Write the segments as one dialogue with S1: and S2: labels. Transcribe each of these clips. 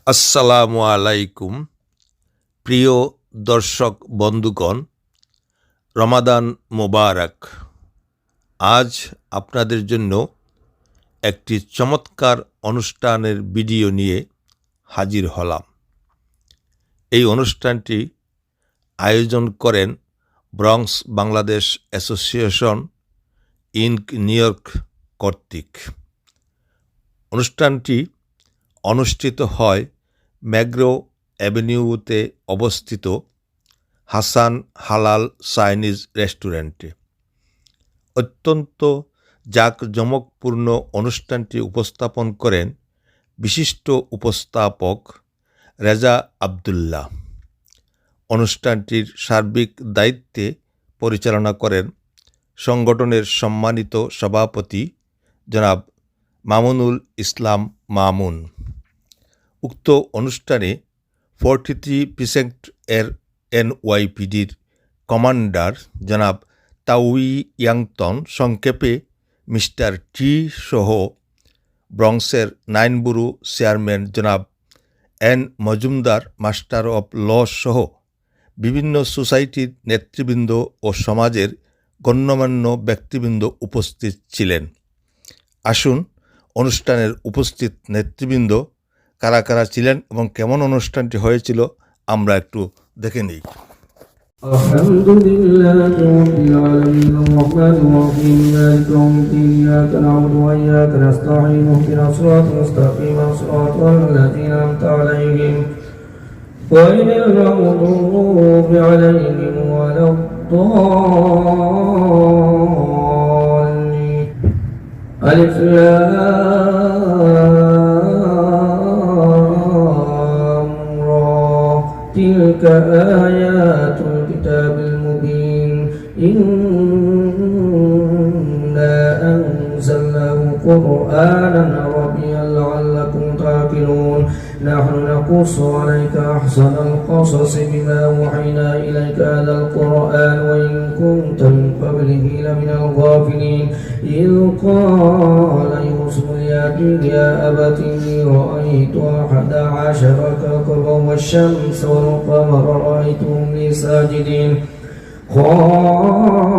S1: আসসালামু আলাইকুম। প্রিয় দর্শক বন্ধুগণ, রমাদান মোবারক। আজ আপনাদের জন্য একটি চমৎকার অনুষ্ঠানের ভিডিও নিয়ে হাজির হলাম। এই অনুষ্ঠানটি আয়োজন করেন Bronx Bangladesh association Inc New York কর্তৃক। অনুষ্ঠানটি অনুষ্ঠিত হয় ম্যাগ্রো অ্যাভিনিউতে অবস্থিত হাসান হালাল চাইনিজ রেস্টুরেন্টে। অত্যন্ত জাঁকজমকপূর্ণ অনুষ্ঠানটি উপস্থাপন করেন বিশিষ্ট উপস্থাপক রেজা আব্দুল্লাহ। অনুষ্ঠানটির সার্বিক দায়িত্বে পরিচালনা করেন সংগঠনের সম্মানিত সভাপতি জনাব মামুনুল ইসলাম মামুন। উক্ত অনুষ্ঠানে 43% এর NYPDর কমান্ডার জনাব তাওয়ি ইয়াংতন, সংক্ষেপে মিস্টার টি সহ ব্রঙ্কসের 9 ব্যুরো চেয়ারম্যান জনাব N Majumdar, master of law সহ বিভিন্ন সোসাইটির নেতৃবৃন্দ ও সমাজের গণ্যমান্য ব্যক্তিবৃন্দ উপস্থিত ছিলেন। আসুন অনুষ্ঠানের উপস্থিত নেতৃবৃন্দ কারা কারা ছিলেন এবং কেমন অনুষ্ঠানটি হয়েছিল আমরা একটু দেখে নিই।
S2: আলহামদুলিল্লাহি রাব্বিল আলামিন আর-রাহমানির রাহিম মালিকি ইয়াউমিদ্দিন ইyyaka na'budu wa iyyaka nasta'in ihdinas siratal mustaqim siratal ladzina an'amta 'alaihim ghayril maghdubi 'alaihim waladdallin. Alif lam ra tilka ayatul kitabil mubin inna anzalnahu qur'anan arabiyyan la'allakum ta'qilun. نحن نقص عليك أحسن القصص بما أوحينا إليك هذا القرآن وإن كنت من قبله لمن الغافلين. إذ قال يوسف لأبيه يا أبت إني رأيت 11 كوكبا والشمس والقمر رأيتهم لي ساجدين. قال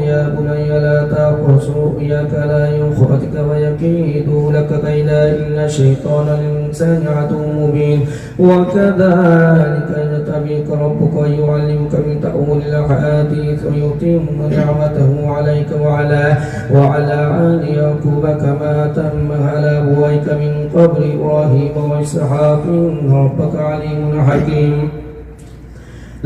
S2: يا بني لا تقص رؤياك لا يخرجك ويكيدوا لك كيدا إن الشيطان للإنسان عدو مبين. وكذلك يجتبيك ربك ويعلمك من تأويل الأحاديث ويتم نعمته عليك وعلى آل يعقوب كما أتمها على أبويك من قبل إبراهيم وإسحاق إن ربك عليم حكيم.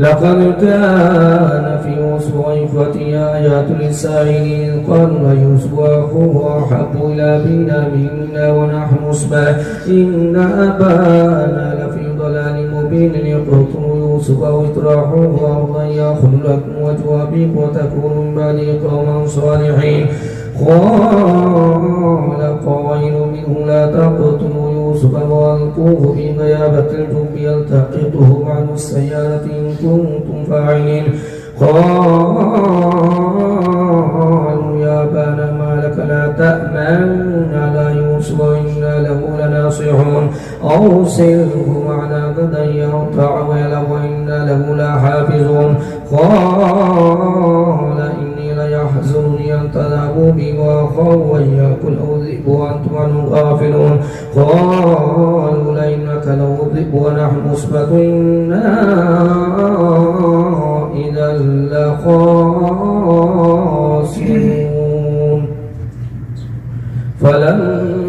S2: لقد كان في يوسف وإخوته آيات للسائلين قالوا يوسف وأخوه أحب إلى أبينا منا ونحن عصبة إن أبانا لفي ضلال مبين. اقتلوا يوسف واطرحوه أرضا يأخذ لكم وجه أبيكم وتكونوا من بعده قوما صالحين. قال قائل منهم لا تقتلوا يوسف وألقوه في غيابة الجب يلتقطه بعض السيارة إن كنتم فاعلين. قالوا يا أبانا ما لك لا تأمن على يوسف وإنا له لناصحون أرسله معنا غدا يرتع ويلعب وإنا له لحافظون. قال إني ليحزنني أن تذهبوا بي وأخاه وإياكم أو الذئب وأنتم عنه غافلون. قالوا لئنك لو الذئب ونحن عصبة إنا إذا لخاسرون. فلما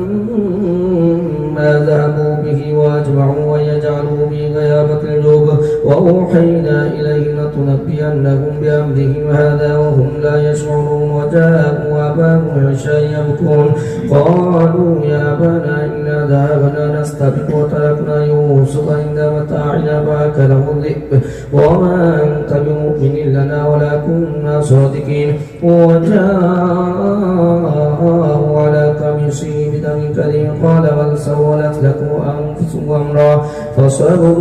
S2: ذهبوا به وأجمعوا أن يجعلوا به غيابة الجب وأوحينا إليه لتنبئنهم بأمرهم هذا وهم لا يشعرون. وجاءوا أباهم عشاء يبكون قالوا يا أبانا إنا ذهبنا نستبق وتركنا يوسف عند متاعنا فأكله الذئب وما أنت بمؤمن لنا ولا كنا صادقين. وجاءوا على قميصه بدم كذب قال بل سولت لكم أنفسكم أمرا فصبر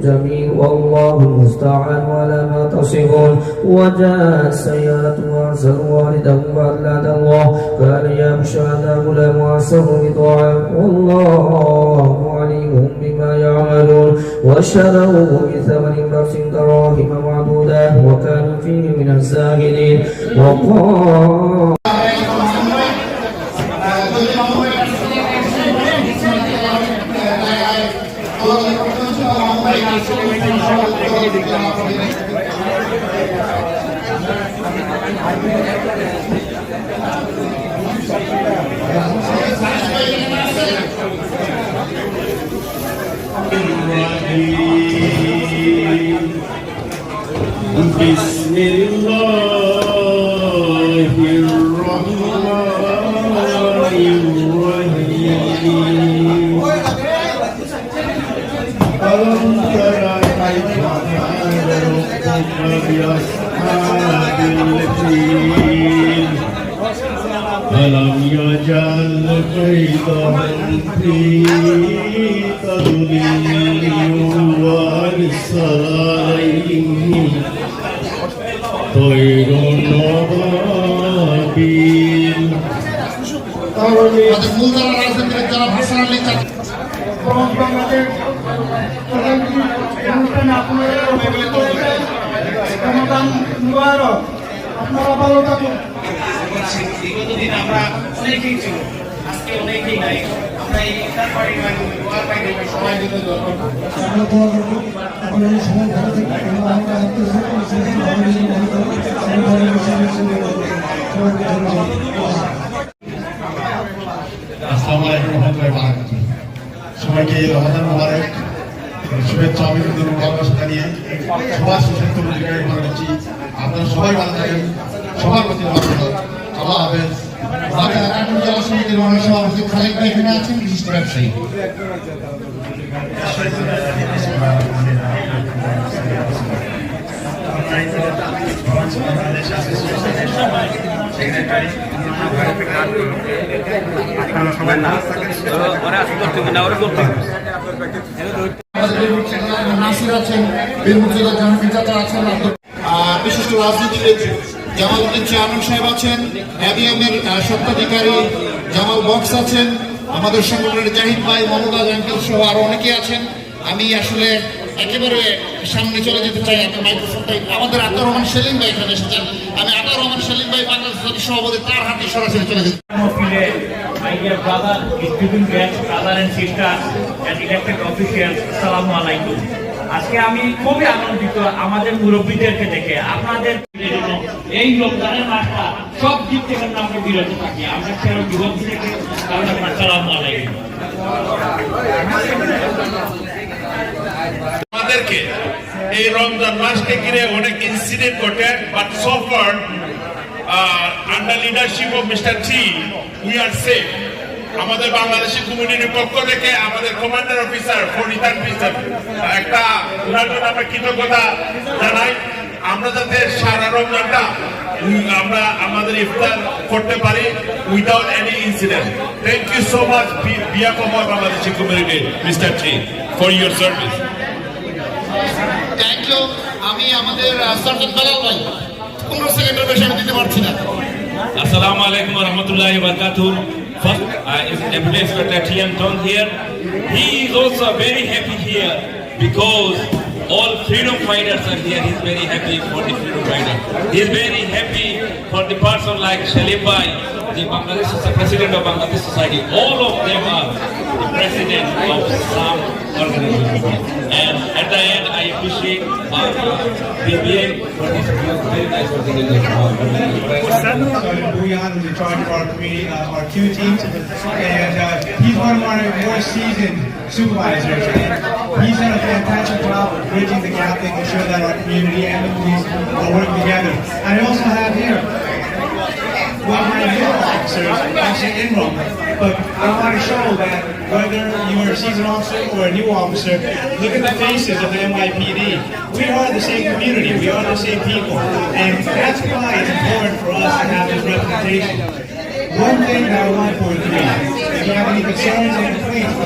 S2: جميل والله المستعان على ما يصفون وجاء السيارة وأرسل والده فأرسل الله قال يا بشرى هذا غلام وأرسله بطاعة والله عليم بما يعملون وشروه بثمن بخس دراهم معدودة وكانوا فيه من الزاهدين وقال
S3: بسم الله الرحمن الرحيم ألم تر كيف فعل ربك بأصحاب الفيل ألم يجعل كيدهم في تضليل وأرسل عليهم طير أبابيل
S4: আমাদের মূলধারা রাজনীতির যারা ভাষণ লিখা
S5: বাংলাদেশ প্রধানমন্ত্রী অনুষ্ঠানে আপনারা রমাদান মুবারক আপনারা ভালো থাকুন।
S6: বিগত দিন আমরা অনেকেই ছিল, আজকে অনেকেই নাই। আমরা এই ইফতার পার্টির মাধ্যমে দোয়ার পার্টির সবাই দিতে দরকার।
S4: আসসালামু আলাইকুম ওয়া রাহমাতুল্লাহি ওয়া বারাকাতুহু। সবাইকে রমাদান মুবারক শুভেচ্ছা অভিনন্দন ও ভালোবাসা জানিয়ে সবার সুস্বাস্থ্য দীর্ঘায়ু কামনা করছি। আপনারা সবাই ভালো থাকেন, সবার প্রতি আল্লাহ হাফেজ। কাটুন জেলা সমিতির মাননীয় সভাপতি খালেক ভাই এখানে আছেন, বিশিষ্ট ব্যবসায়ী। নাসির আছেন, বীর মুক্তিযোদ্ধা জাহাঙ্গীর চাচা আছেন, বিশিষ্ট রাজনীতিবিদ জামালউদ্দিন চেয়ারম্যান সাহেব আছেন, এডিএমের স্বত্বাধিকারী জামাল বক্স আছেন, আমাদের সংগঠনের জাহিদ ভাই, মমতা জাঙ্কিল সহ আরো অনেকে আছেন। আমি আসলে একেবারে সামনে চলে যেতে চাই। আপনার মাইক্রোফোনটা আমাদের আতাউর রহমান সেলিম ভাই এখানে এসেছেন। আমি আতাউর রহমান সেলিম ভাই বাংলাদেশ সভাপতি, তার হাতে সরাসরি চলে যেতে।
S7: My dear brother, student guests, brother and sisters, and elected officials, Assalamu alaikum. আজকে আমি খুবই আনন্দিত আমাদের মুরব্বীদেরকে দেখে। আপনাদের এই রমজানের মাসটা সব দিক থেকে আমরা বিরত থাকি। আমরা সেরকম যুবক থেকে কারণ আসসালামু আলাইকুম।
S3: আমাদেরকে এই রমজান মাসকে ঘিরে অনেক ইনসিডেন্ট ঘটে, but so far under leadership of mister T we are safe. আমাদের বাংলাদেশি কমিউনিটির পক্ষ থেকে আমাদের কমান্ডার অফিসার ফরিদান পিসার একটা ওনার জন্য আমরা কৃতজ্ঞতা জানাই। আমরা যাতে সারা রমজানটা আমরা আমাদের ইফতার করতে পারি without any incident. Thank you so much behalf of our Bangladeshi community mister T for your service.
S4: Thank you. আমি আমাদের সার্জন বেলাল ভাই 15 সেকেন্ডের বেশি আমি দিতে পারছি না।
S7: Assalamu alaikum wa rahmatullahi wa barakatuh. First, Deputy Inspector Tian Tong here. He is also very happy here because all freedom fighters are here. He's very happy for the freedom fighter. He's very happy for the person like Shalim Bhai, the Bangladesh president of Bangladesh Society. All of them are the president of some organization. And at the end, I appreciate BBA for this very nice organization.
S5: Bhuyan is in charge of our community, our Q teams, and he's one of our more seasoned supervisors. And he's done a fantastic job of bridging the gap, making sure that our community and the police are working together. And I also have here one of my new officers, actually in Rome. But I want to show that whether you're a seasoned officer or a new officer, look at the faces of the NYPD. We are the same community, we are the same people. And that's why it's important for us to have this representation. One thing that I want to agree, if you have any concerns and complaints,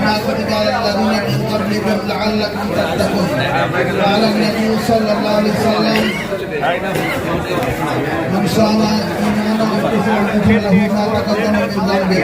S8: وما كتب على الذين من قبلكم لعلكم تتقون. قال النبي صلى الله عليه وسلم من صام إيمانا واحتسابا غفر له ما تقدم من ذنبه.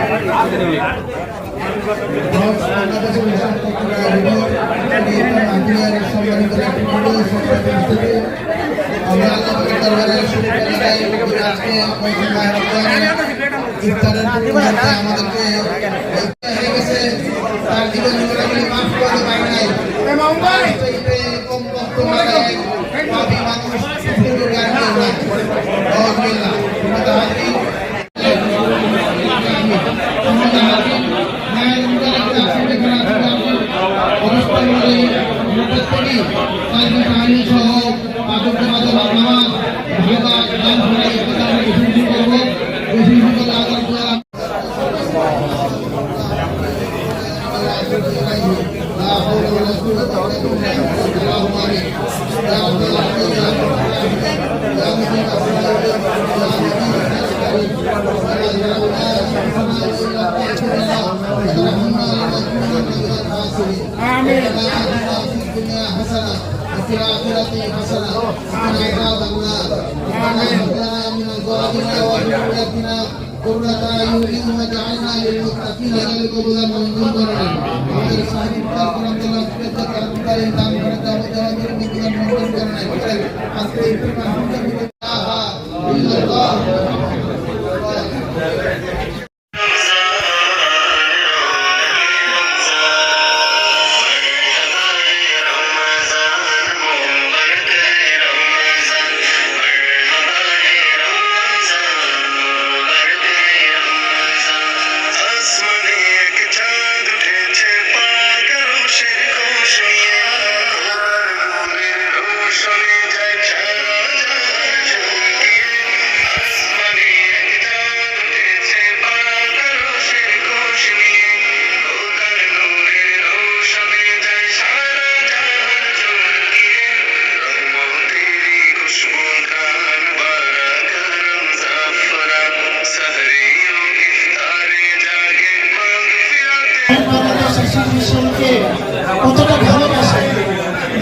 S9: কতটা ভালোবাসে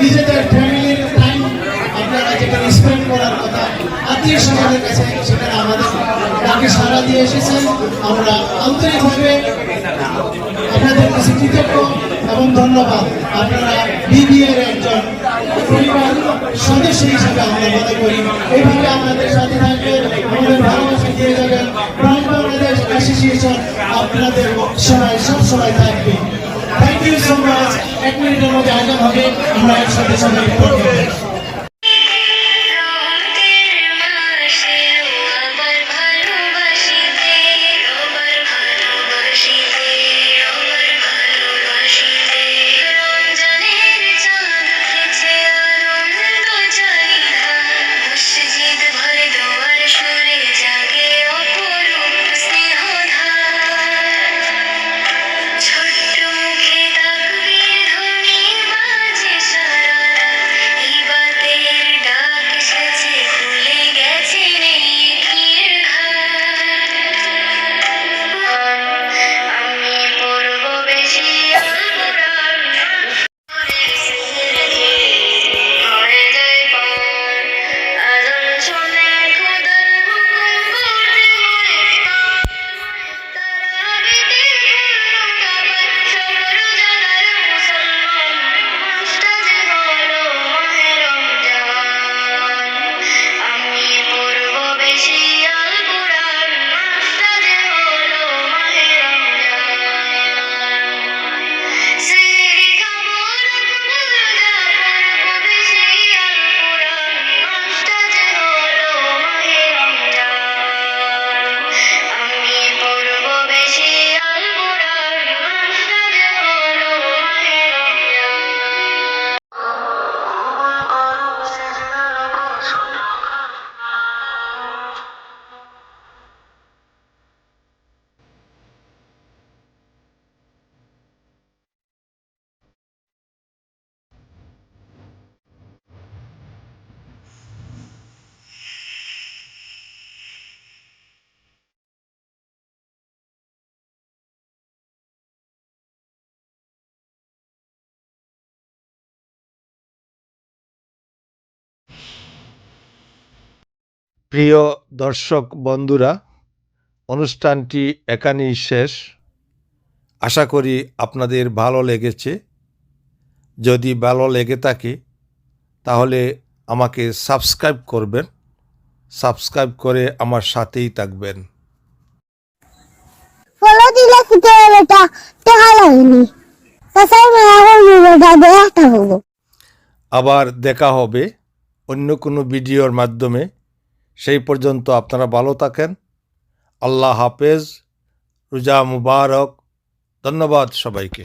S9: নিজেদের ফ্যামিলির time আপনারা যেটা spend করার কথা আত্মীয় স্বজনের কাছে সেখানে আমাদের ডাকে সাড়া দিয়ে এসেছেন। আমরা আন্তরিকভাবে আপনাদের কাছে কৃতজ্ঞ এবং ধন্যবাদ। আপনারা বিবিএর একজন পরিবার সদস্য হিসেবে আমরা মনে করি এইভাবে আমাদের সাথে থাকবেন, আমাদের ভালোবাসা দিয়ে যাবেন। ব্রাউন বাংলাদেশ অ্যাসোসিয়েশন আপনাদের সব সময় থাকবে। Thank you so much. 1 মিনিটের মধ্যে আয়োজন হবে, আমরা একসাথে সবাই করবো।
S10: ছোট্ট মুখে তাকবীর ধ্বনি বাজে সারা রাত।
S1: প্রিয় দর্শক বন্ধুরা, অনুষ্ঠানটি এখানেই শেষ। আশা করি আপনাদের ভালো লেগেছে। যদি ভালো লেগে থাকে তাহলে আমাকে সাবস্ক্রাইব করবেন, সাবস্ক্রাইব করে আমার সাথেই থাকবেন।
S10: ফলো দিলে খেতে বেটা টাকা লাগেনি তাছাড়া মেয়া বেটা হবো।
S1: আবার দেখা হবে অন্য কোনো ভিডিওর মাধ্যমে। সেই পর্যন্ত আপনারা ভালো থাকেন। আল্লাহ হাফেজ, রোজা মুবারক। ধন্যবাদ সবাইকে।